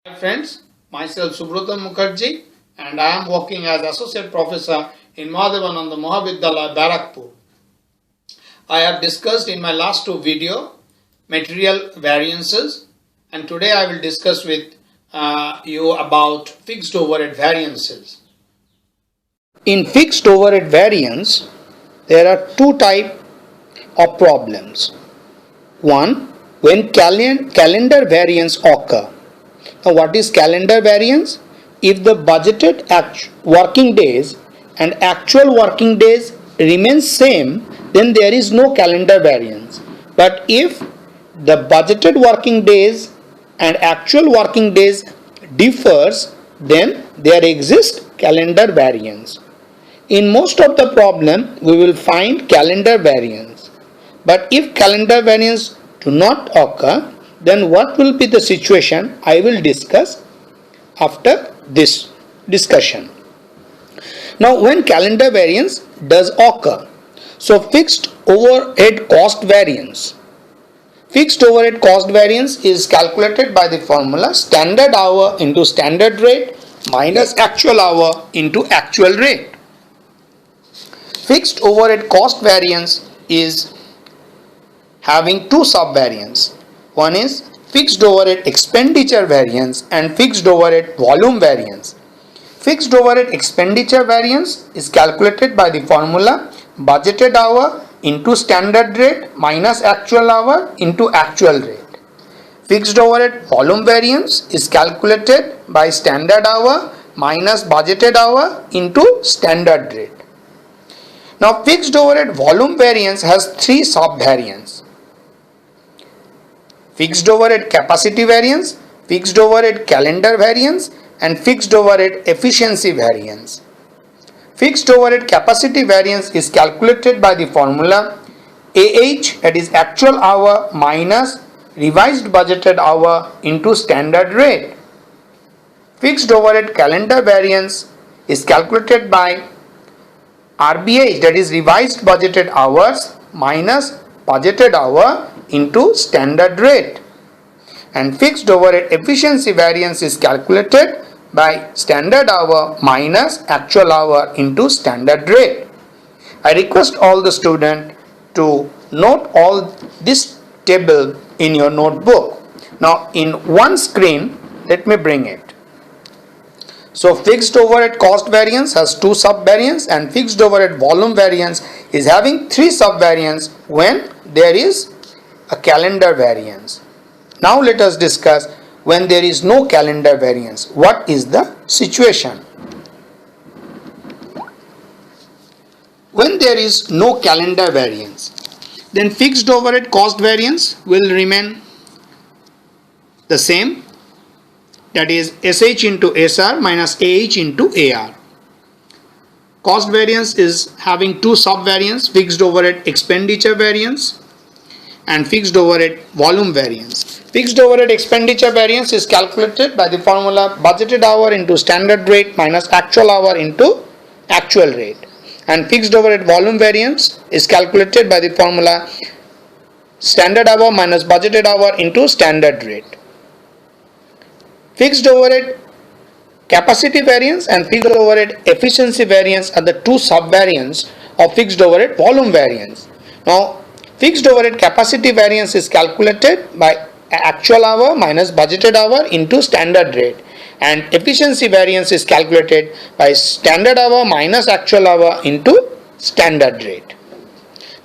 Hi friends, myself Subrata Mukherjee and I am working as Associate Professor in Mahadevananda Mahavidyalaya, Barrackpore. I have discussed in my last two videos material variances, and today I will discuss with you about fixed overhead variances. In fixed overhead variance, there are two types of problems. One, when calendar variance occur. Now, what is calendar variance? If the budgeted working days and actual working days remain same, then there is no calendar variance. But if the budgeted working days and actual working days differs, then there exists calendar variance. In most of the problem, we will find calendar variance. But if calendar variance do not occur, then what will be the situation I will discuss after this discussion. Now, when calendar variance does occur, so fixed overhead cost variance. Fixed overhead cost variance is calculated by the formula standard hour into standard rate minus actual hour into actual rate. Fixed overhead cost variance is having two subvariants. One is fixed overhead expenditure variance and fixed overhead volume variance. Fixed overhead expenditure variance is calculated by the formula budgeted hour into standard rate minus actual hour into actual rate. Fixed overhead volume variance is calculated by standard hour minus budgeted hour into standard rate. Now, fixed overhead volume variance has three subvariants. Fixed overhead capacity variance, fixed overhead calendar variance, and fixed overhead efficiency variance. Fixed overhead capacity variance is calculated by the formula AH, that is actual hour minus revised budgeted hour into standard rate. Fixed overhead calendar variance is calculated by RBH, that is revised budgeted hours minus budgeted hour into standard rate, and fixed overhead efficiency variance is calculated by standard hour minus actual hour into standard rate. I request all the students to note all this table in your notebook. Now, in one screen, let me bring it. So, fixed overhead cost variance has two subvariants and fixed overhead volume variance is having three subvariants when there is a calendar variance. Now let us discuss when there is no calendar variance. What is the situation? When there is no calendar variance, then fixed overhead cost variance will remain the same, that is SH into SR minus AH into AR. Cost variance is having two subvariants, fixed overhead expenditure variance and fixed overhead volume variance. Fixed overhead expenditure variance is calculated by the formula budgeted hour into standard rate minus actual hour into actual rate, and fixed overhead volume variance is calculated by the formula standard hour minus budgeted hour into standard rate. Fixed overhead capacity variance and fixed overhead efficiency variance are the two subvariants of fixed overhead volume variance. Now, fixed overhead capacity variance is calculated by actual hour minus budgeted hour into standard rate, and efficiency variance is calculated by standard hour minus actual hour into standard rate.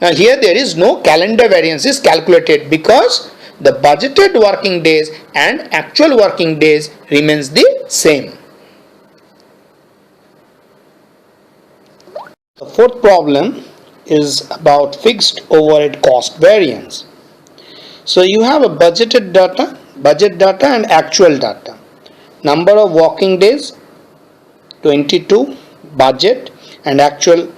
Now, here there is no calendar variance is calculated because the budgeted working days and actual working days remains the same. The fourth problem is about fixed overhead cost variance. So you have a budget data and actual data. Number of working days 22, budget, and actual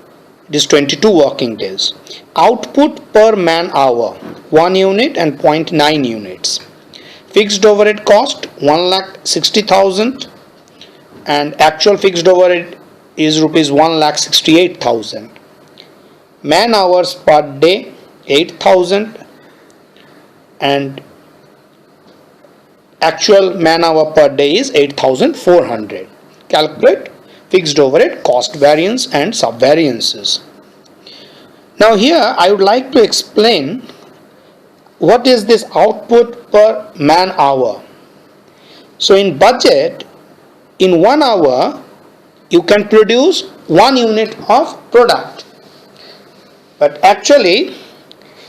is 22 working days. Output per man hour 1 unit and 0.9 units. Fixed overhead cost 1,60,000 and actual fixed overhead is rupees 1,68,000. Man hours per day 8,000 and actual man hour per day is 8,400. Calculate fixed overhead, cost variance and subvariances. Now here I would like to explain what is this output per man hour. So in budget, in 1 hour you can produce 1 unit of product, but actually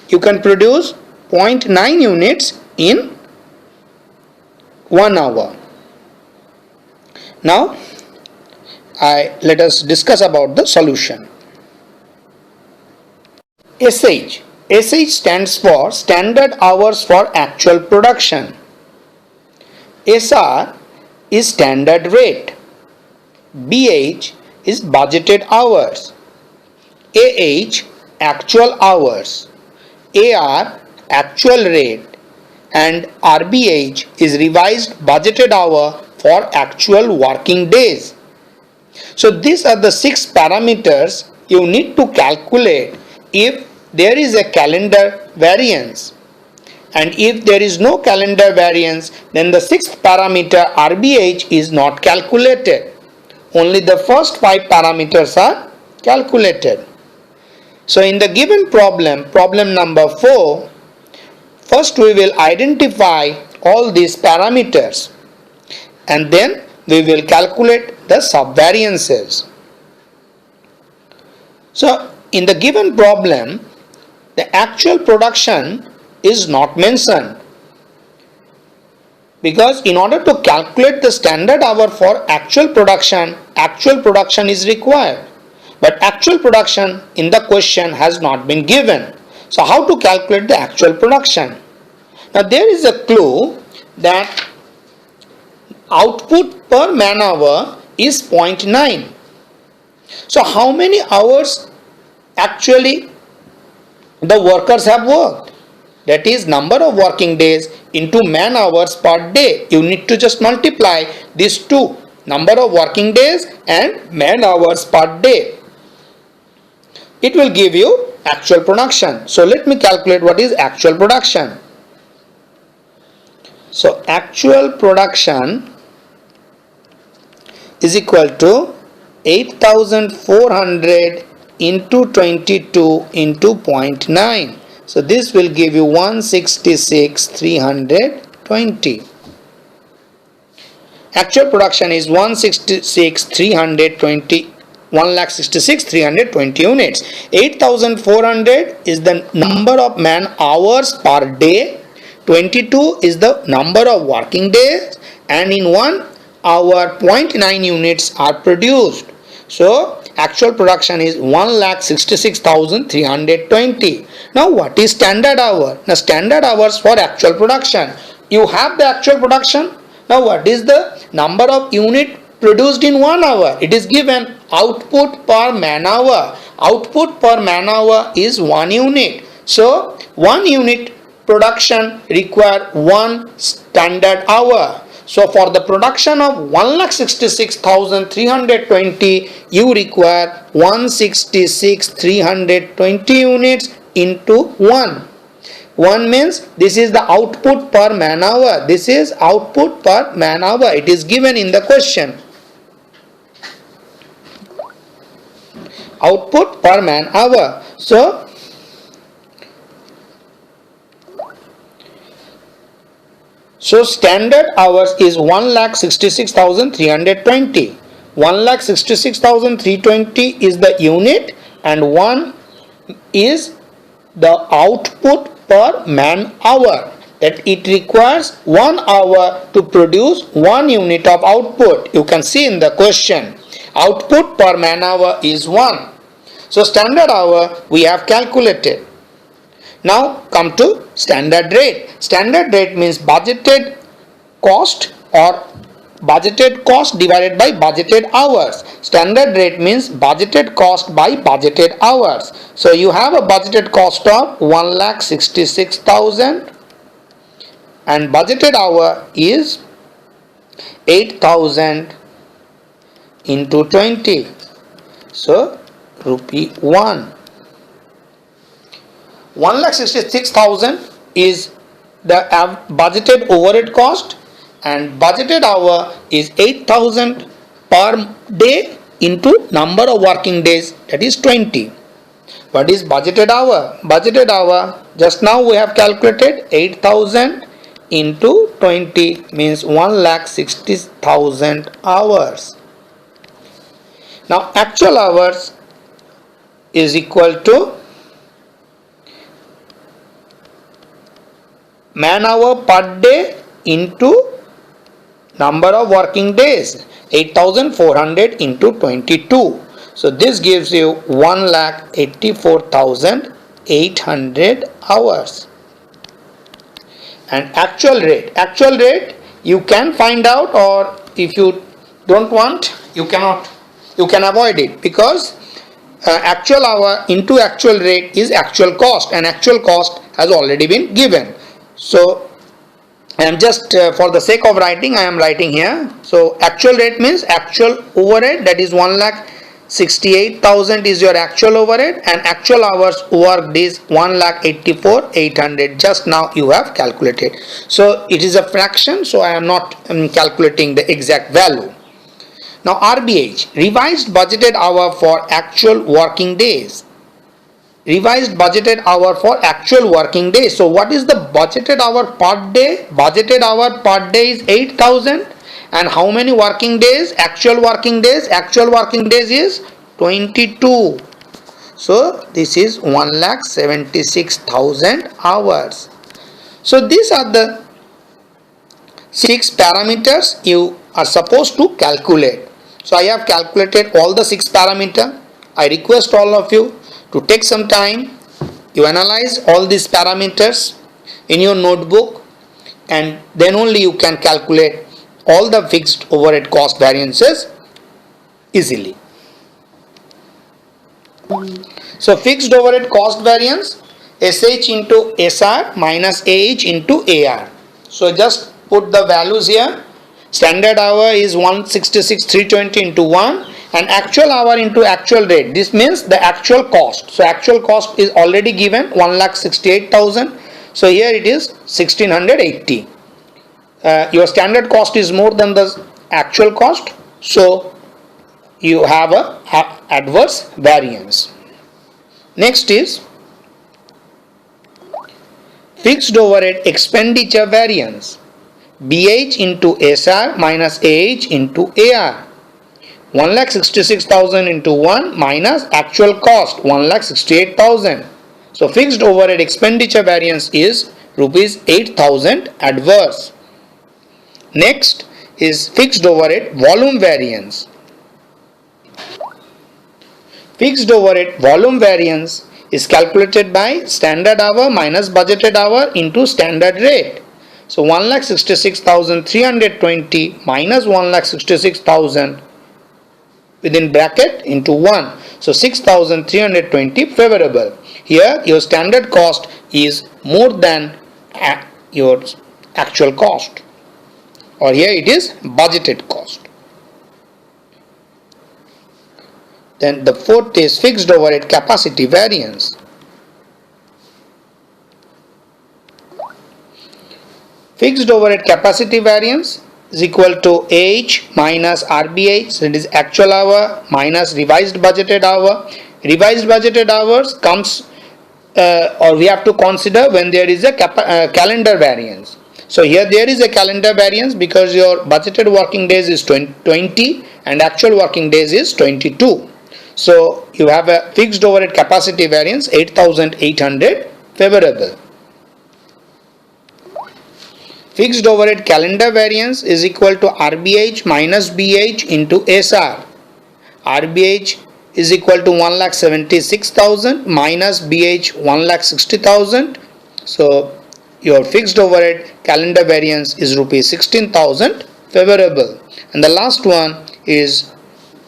you can produce 0.9 units in 1 hour. Now let us discuss about the solution. SH stands for standard hours for actual production. SR is standard rate. BH is budgeted hours. AH actual hours. AR actual rate, and RBH is revised budgeted hour for actual working days. So these are the 6 parameters you need to calculate if there is a calendar variance, and if there is no calendar variance, then the 6th parameter RBH is not calculated. Only the first 5 parameters are calculated. So in the given problem number 4, first we will identify all these parameters and then we will calculate the subvariances. So in the given problem, the actual production is not mentioned, because in order to calculate the standard hour for actual production is required, but actual production in the question has not been given. So how to calculate the actual production? Now there is a clue that output per man hour is 0.9. So how many hours actually the workers have worked? That is number of working days into man hours per day. You need to just multiply these two, number of working days and man hours per day. It will give you actual production. So let me calculate what is actual production. So actual production is equal to 8,400 into 22 into 0.9. So this will give you 166,320. Actual production is 1,66,320 units. 8,400 is the number of man hours per day. 22 is the number of working days, and in 1 hour 0.9 units are produced. So actual production is 1,66,320. Now what is standard hour? Now standard hours for actual production. You have the actual production. Now what is the number of unit produced in 1 hour? It is given output per man hour. Output per man hour is 1 unit. So 1 unit production require 1 standard hour. So for the production of 1,66,320, you require 166,320 units into 1. 1 means this is the output per man hour. This is output per man hour. It is given in the question. Output per man hour. So standard hours is 1,66,320. 1,66,320 is the unit, and 1 is the output per man hour. That it requires 1 hour to produce 1 unit of output. You can see in the question. Output per man hour is 1. So standard hour we have calculated. Now come to standard rate. Standard rate means budgeted cost or budgeted cost divided by budgeted hours. Standard rate means budgeted cost by budgeted hours. So you have a budgeted cost of 1,66,000 and budgeted hour is 8,000 into 20. So rupee 1. 1,66,000 is the budgeted overhead cost, and budgeted hour is 8,000 per day into number of working days, that is 20. What is budgeted hour? Budgeted hour, just now we have calculated 8,000 into 20 means 1,60,000 hours. Now actual hours is equal to man hour per day into number of working days, 8,400 into 22. So this gives you 1,84,800 hours. And actual rate you can find out, or if you don't want, you can avoid it, because actual hour into actual rate is actual cost, and actual cost has already been given. So I am just for the sake of writing, I am writing here. So actual rate means actual overhead, that is 1,68,000 is your actual overhead, and actual hours worked is 1,84,800. Just now you have calculated. So it is a fraction, so I am not calculating the exact value. Now RBH, revised budgeted hour for actual working days. Revised budgeted hour for actual working days. So what is the budgeted hour per day? Budgeted hour per day is 8,000. And how many working days? Actual working days. Actual working days is 22. So this is 1,76,000 hours. So these are the 6 parameters you are supposed to calculate. So I have calculated all the 6 parameters. I request all of you to take some time, you analyze all these parameters in your notebook, and then only you can calculate all the fixed overhead cost variances easily. So fixed overhead cost variance, SH into SR minus AH into AR. So just put the values here. Standard hour is 166,320 into 1, and actual hour into actual rate. This means the actual cost. So actual cost is already given, 1,68,000. So here it is 1,680. Your standard cost is more than the actual cost, so you have a adverse variance. Next is fixed overhead expenditure variance, BH into SR minus AH into AR. 1,66,000 into 1 minus actual cost 1,68,000. So fixed overhead expenditure variance is rupees 8,000 adverse. Next is fixed overhead volume variance. Fixed overhead volume variance is calculated by standard hour minus budgeted hour into standard rate. So 1,66,320 minus 1,66,000 within bracket into 1. So 6,320 favorable. Here your standard cost is more than your actual cost, or here it is budgeted cost. Then the fourth is fixed overhead capacity variance. Fixed overhead capacity variance is equal to AH minus RBH, that is actual hour minus revised budgeted hour. Revised budgeted hours comes or we have to consider when there is a calendar variance. So here there is a calendar variance because your budgeted working days is 20 and actual working days is 22. So you have a fixed overhead capacity variance 8,800 favorable. Fixed overhead calendar variance is equal to RBH minus BH into SR. RBH is equal to 1,76,000 minus BH 1,60,000. So your fixed overhead calendar variance is rupees 16,000 favorable. And the last one is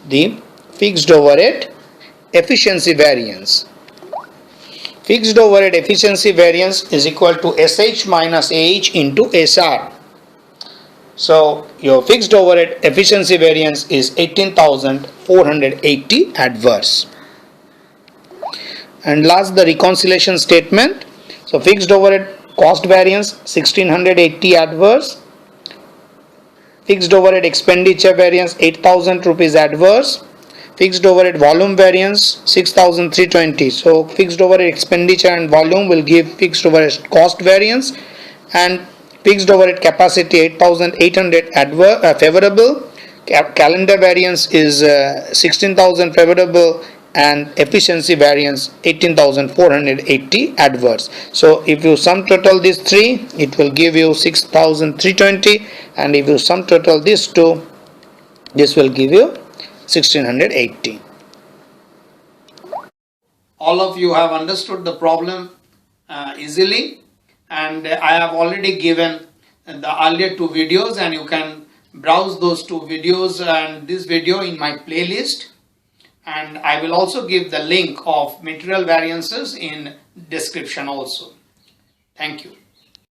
the fixed overhead efficiency variance. Fixed overhead efficiency variance is equal to SH minus AH into SR. So your fixed overhead efficiency variance is 18,480 adverse. And last, the reconciliation statement. So fixed overhead cost variance 1680 adverse. fixed overhead expenditure variance 8,000 rupees adverse, fixed overhead volume variance 6,320. So fixed overhead expenditure and volume will give fixed overhead cost variance, and fixed overhead capacity 8,800 favorable, calendar variance is 16,000 favorable, and efficiency variance 18,480 adverse. So if you sum total these three, it will give you 6,320, and if you sum total these two, this will give you 1,680. All of you have understood the problem easily, and I have already given the earlier two videos, and you can browse those two videos and this video in my playlist, and I will also give the link of material variances in description also. Thank you.